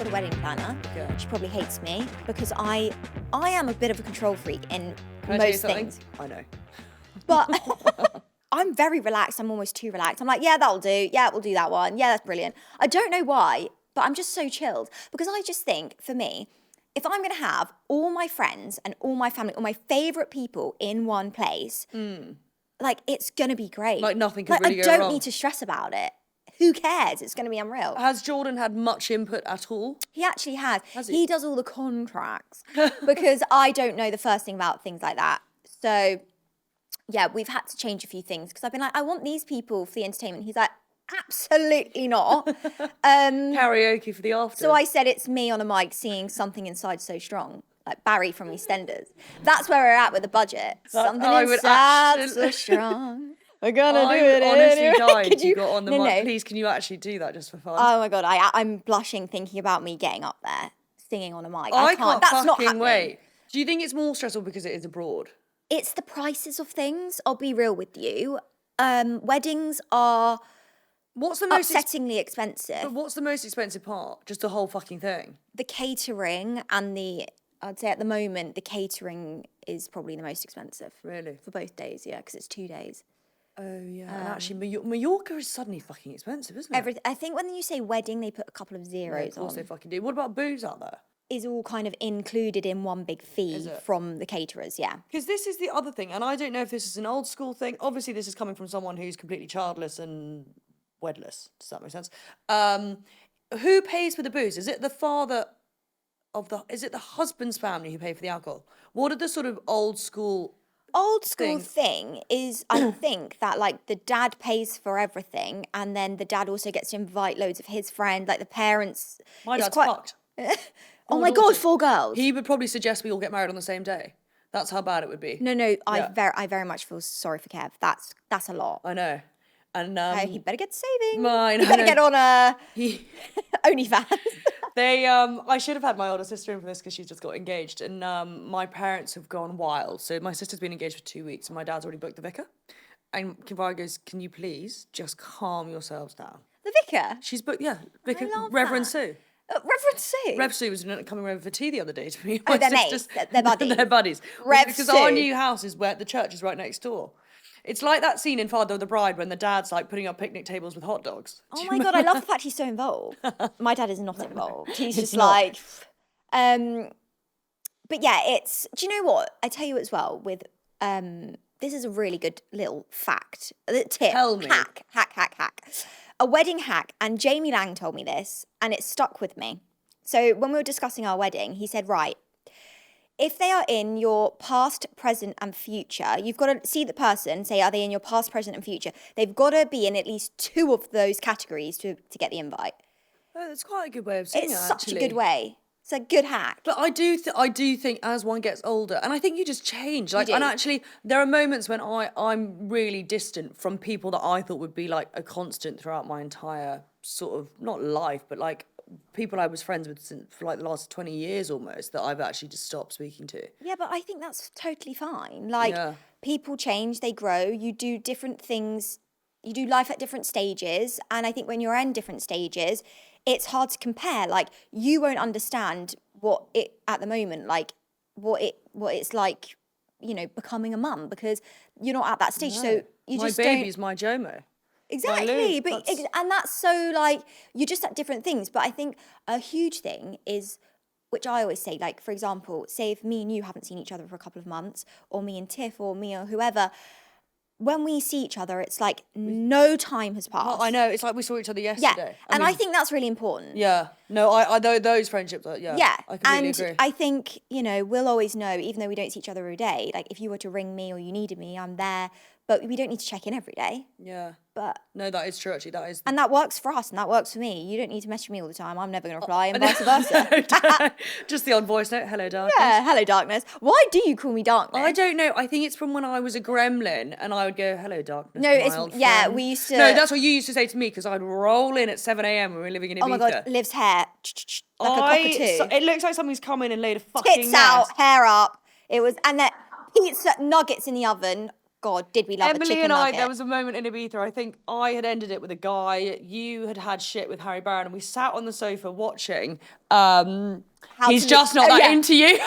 the wedding planner. Okay. She probably hates me because I am a bit of a control freak in Can I tell you most something? things. I know. But I'm very relaxed. I'm almost too relaxed. I'm like, yeah, that'll do. Yeah, we'll do that one. Yeah, that's brilliant. I don't know why, but I'm just so chilled because I just think, for me, if I'm going to have all my friends and all my family, all my favourite people in one place, like, it's going to be great. Like, nothing could really go I don't wrong. need to stress about it. Who cares? It's going to be unreal. Has Jordan had much input at all? He actually has. Has He does all the contracts because I don't know the first thing about things like that. So, yeah, we've had to change a few things because I've been like, I want these people for the entertainment. He's like, absolutely not. Karaoke for the after. So I said it's me on a mic singing Something Inside So Strong, like Barry from EastEnders. That's where we're at with the budget. Something I would inside actually- so strong. We're gonna do I it would honestly anyway. die Could if you got on the No, mic. no. Please, can you actually do that just for fun? Oh my God, I'm blushing thinking about me getting up there, singing on a mic. I can't That's not fucking happening. wait. Do you think it's more stressful because it is abroad? It's the prices of things. I'll be real with you. Weddings are What's the most upsettingly expensive. But what's the most expensive part? Just the whole fucking thing. The catering and I'd say at the moment, the catering is probably the most expensive. Really? For both days, yeah, because it's 2 days. Oh yeah. And actually, Mallorca is suddenly fucking expensive, isn't it? I think when you say wedding, they put a couple of Yeah, zeros of course on. they fucking do. What about booze out there? Is all kind of included in one big fee it? from the caterers, yeah. Because this is the other thing, and I don't know if this is an old school thing. Obviously, this is coming from someone who's completely childless and wedless. Does that make sense? Who pays for the booze? Is it the father of the? Is it the husband's family who pay for the alcohol? What are the sort of old school? Old school thing is, I think, that like the dad pays for everything and then the dad also gets to invite loads of his friends, like the parents. My it's dad's quite- fucked. Oh my God, daughters. 4 girls. He would probably suggest we all get married on the same day. That's how bad it would be. No, Yeah. I very much feel sorry for Kev. That's a lot. I know. And He better get saving. Mine, He I better know. get on a he, OnlyFans. I should have had my older sister in for this because she's just got engaged, and my parents have gone wild. So my sister's been engaged for 2 weeks, and my dad's already booked the vicar. And Kivara goes, "Can you please just calm yourselves down?" The vicar. She's booked, yeah, vicar, love Reverend that. Sue. Reverend Sue. Rev Sue was coming over for tea the other day to me. Oh, My they're sister's- mates. They're buddies. They're buddies. Rev Because our Sue. new house is where the church is right next door. It's like that scene in Father of the Bride when the dad's like putting up picnic tables with hot dogs. Oh my God, I love the fact he's so involved. My dad is not involved. He's just not. like, but yeah, do you know what? I tell you as well with, this is a really good little fact, tip. Tell me. Hack. A wedding hack, and Jamie Lang told me this, and it stuck with me. So when we were discussing our wedding, he said, right, if they are in your past, present, and future, you've got to see the person, say, are they in your past, present, and future? They've got to be in at least 2 of those categories to get the invite. Oh, that's quite a good way of saying It's it, such actually. a good way. It's a good hack. But I do think as one gets older, and I think you just change. Like, do. and actually, there are moments when I'm really distant from people that I thought would be like a constant throughout my entire sort of not life, but like people I was friends with for like the last 20 years almost that I've actually just stopped speaking to. Yeah, but I think that's totally fine. Like, Yeah. people change, they grow, you do different things, you do life at different stages. And I think when you're in different stages, it's hard to compare. Like, you won't understand what at the moment, like what it's like, you know, becoming a mum because you're not at that stage. So you my just baby's don't. my Jomo. Exactly, Lou, but that's- and that's so like you're just at different things. But I think a huge thing is, which I always say, like for example, say if me and you haven't seen each other for a couple of months, or me and Tiff, or me or whoever, when we see each other, it's like no time has passed. Oh, I know. It's like we saw each other Yeah, yesterday. and I mean, think that's really important. Yeah. No, I those friendships are, yeah. Yeah, I completely and agree. I think, you know, we'll always know, even though we don't see each other every day, like if you were to ring me or you needed me, I'm there, but we don't need to check in every day. Yeah. But No, that is true, actually. That is. and that works for us and that works for me. You don't need to message me all the time. I'm never going to reply, Oh, and vice versa. Just the odd voice note. Hello, darkness. Yeah, hello, darkness. Why do you call me darkness? I don't know. I think it's from when I was a gremlin and I would go, hello, darkness. No, my it's old yeah. friend." We used to. No, that's what you used to say to me because I'd roll in at 7 a.m. when we were living in Ibiza. Oh my god, Liv's hair like a cockatoo. It looks like somebody's come in and laid a fucking Tits out, nest. hair up. It was, and then pizza nuggets in the oven, God, did we love a Emily chicken and I, nugget. there was a moment in Ibiza, I think I had ended it with a guy, you had shit with Harry Barron, and we sat on the sofa watching, he's just not that into you,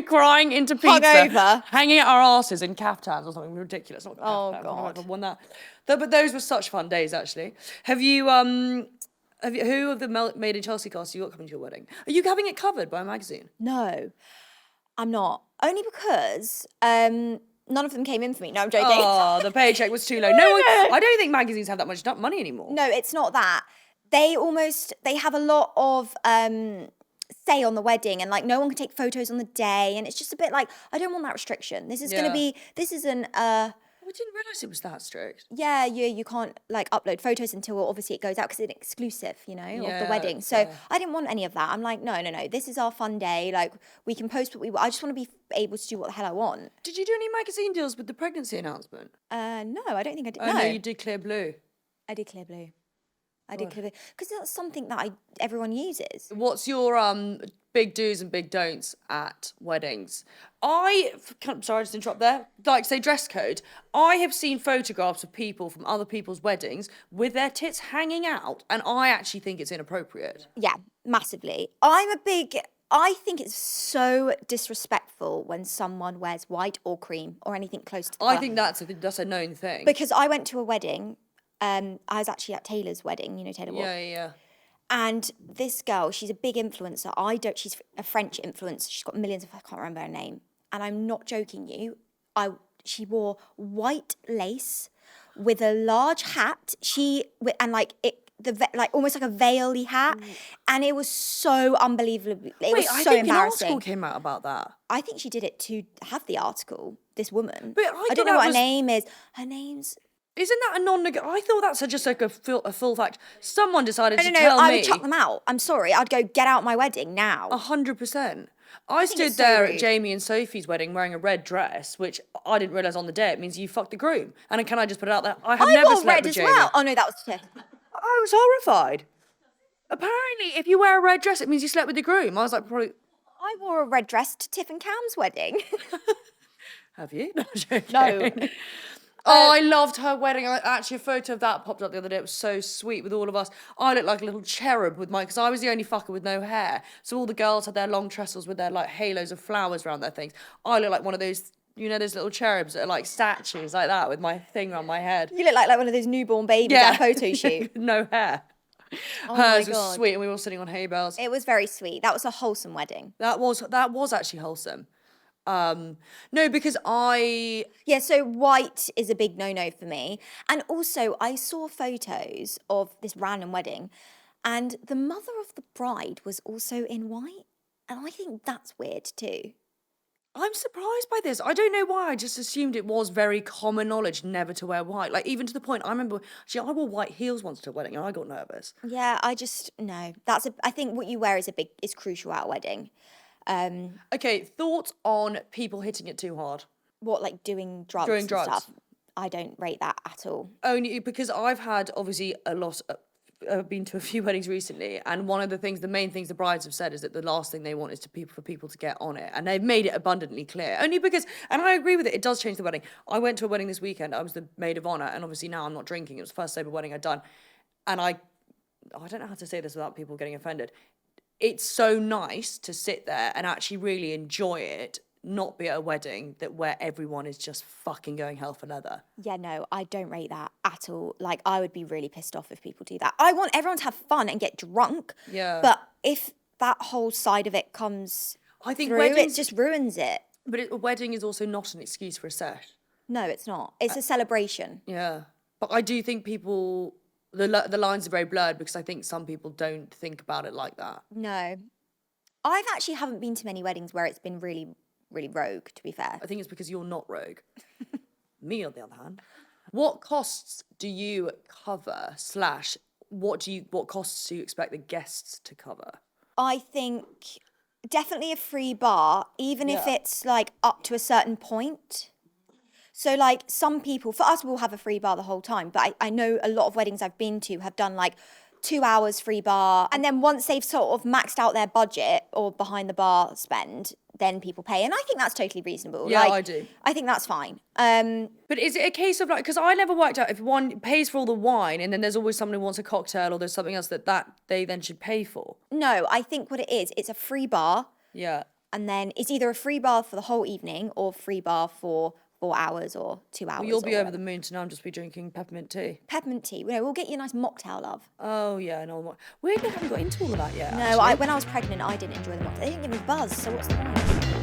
crying into pizza, Hungover. hanging at our asses in caftans or something ridiculous. Not Oh, caftans, God. I've won that. But those were such fun days, actually. Who of the Made in Chelsea cast you got coming to your wedding? Are you having it covered by a magazine? No, I'm not. Only because none of them came in for me. No, I'm joking. Oh, the paycheck was too low. No, I don't think magazines have that much money anymore. No, it's not that. They have a lot of say on the wedding, and like no one can take photos on the day, and it's just a bit like, I don't want that restriction. This isn't I didn't realise it was that strict. yeah, you can't like upload photos until obviously it goes out because it's an exclusive, of the Yeah, wedding. So I didn't want any of that. I'm like, no. This is our fun day. Like we can post what I just want to be able to do what the hell I want. Did you do any magazine deals with the pregnancy announcement? No, I don't think I did. Oh, no, you did Clear Blue. I did Clear Blue. Because that's something that everyone uses. What's your big do's and big don'ts at weddings? Sorry, I just interrupt there. Like, say, dress code. I have seen photographs of people from other people's weddings with their tits hanging out, and I actually think it's inappropriate. Yeah, massively. I think it's so disrespectful when someone wears white or cream or anything close to that. I think that's a known thing. Because I went to a wedding. I was actually at Taylor's wedding, Taylor Wolf. Yeah. And this girl, she's a big influencer. She's a French influencer. She's got millions of, I can't remember her name. And I'm not joking you. She wore white lace with a large hat. Almost like a veil-y hat. And it was so unbelievable. It was so I think embarrassing. an article came out about that. I think she did it to have the article, this woman. But I don't know what her name is. Her name's... Isn't that a non-negotiable? I thought that's just like a full fact. Someone decided to tell me. I would chuck them out. I'm sorry. I'd go, get out my wedding now. 100%. I stood it's so there rude. at Jamie and Sophie's wedding wearing a red dress, which I didn't realise on the day it means you fucked the groom. And can I just put it out there? I have never wore slept red with as Jamie. well. Oh no, that was Tiff. I was horrified. Apparently, if you wear a red dress, it means you slept with the groom. I was like, probably. I wore a red dress to Tiff and Cam's wedding. Have you? No, I'm joking. No. Oh, I loved her wedding. Actually, a photo of that popped up the other day. It was so sweet with all of us. I looked like a little cherub with because I was the only fucker with no hair. So all the girls had their long trestles with their like halos of flowers around their things. I looked like one of those, those little cherubs that are like statues like that with my thing around my head. You look like one of those newborn babies at a photo shoot. No hair. Oh Hers my was God. sweet, and we were all sitting on hay bales. It was very sweet. That was a wholesome wedding. That was actually wholesome. No, because Yeah, so white is a big no-no for me. And also, I saw photos of this random wedding, and the mother of the bride was also in white. And I think that's weird too. I'm surprised by this. I don't know why. I just assumed it was very common knowledge never to wear white. Like, even to the point, I remember, I wore white heels once to a wedding and I got nervous. Yeah, no. I think what you wear is crucial at a wedding. Okay, thoughts on people hitting it too hard? What, like doing drugs Doing and drugs. stuff? I don't rate that at all. Only because I've had, obviously, a lot... I've been to a few weddings recently, and one of the main things the brides have said is that the last thing they want is for people to get on it, and they've made it abundantly clear. Only because, and I agree with it does change the wedding. I went to a wedding this weekend. I was the maid of honour, and obviously now I'm not drinking. It was the first sober wedding I'd done, and I don't know how to say this without people getting offended. It's so nice to sit there and actually really enjoy it, not be at a wedding where everyone is just fucking going hell for leather. Yeah, no, I don't rate that at all. Like, I would be really pissed off if people do that. I want everyone to have fun and get drunk. Yeah. But if that whole side of it comes through, it just ruins it. But a wedding is also not an excuse for a sesh. No, it's not. It's a celebration. Yeah. But I do think people... The lines are very blurred because I think some people don't think about it like that. No. I actually haven't been to many weddings where it's been really, really rogue, to be fair. I think it's because you're not rogue. Me, on the other hand. What costs do you cover / what costs do you expect the guests to cover? I think definitely a free bar, even if it's like up to a certain point. So like some people, for us, we'll have a free bar the whole time. But I know a lot of weddings I've been to have done like 2 hours free bar. And then once they've sort of maxed out their budget or behind the bar spend, then people pay. And I think that's totally reasonable. Yeah, like, I do. I think that's fine. But is it a case of like, because I never worked out if one pays for all the wine and then there's always someone who wants a cocktail or there's something else that they then should pay for? No, I think what it is, it's a free bar. Yeah. And then it's either a free bar for the whole evening or free bar for 4 hours or 2 hours. Well, you'll be or over the moon to know I'm just be drinking peppermint tea. Peppermint tea. We'll get you a nice mocktail, love. Oh, yeah. No, we haven't got into all of that yet. No, actually. when I was pregnant, I didn't enjoy the mocktail. They didn't give me buzz, so what's the point?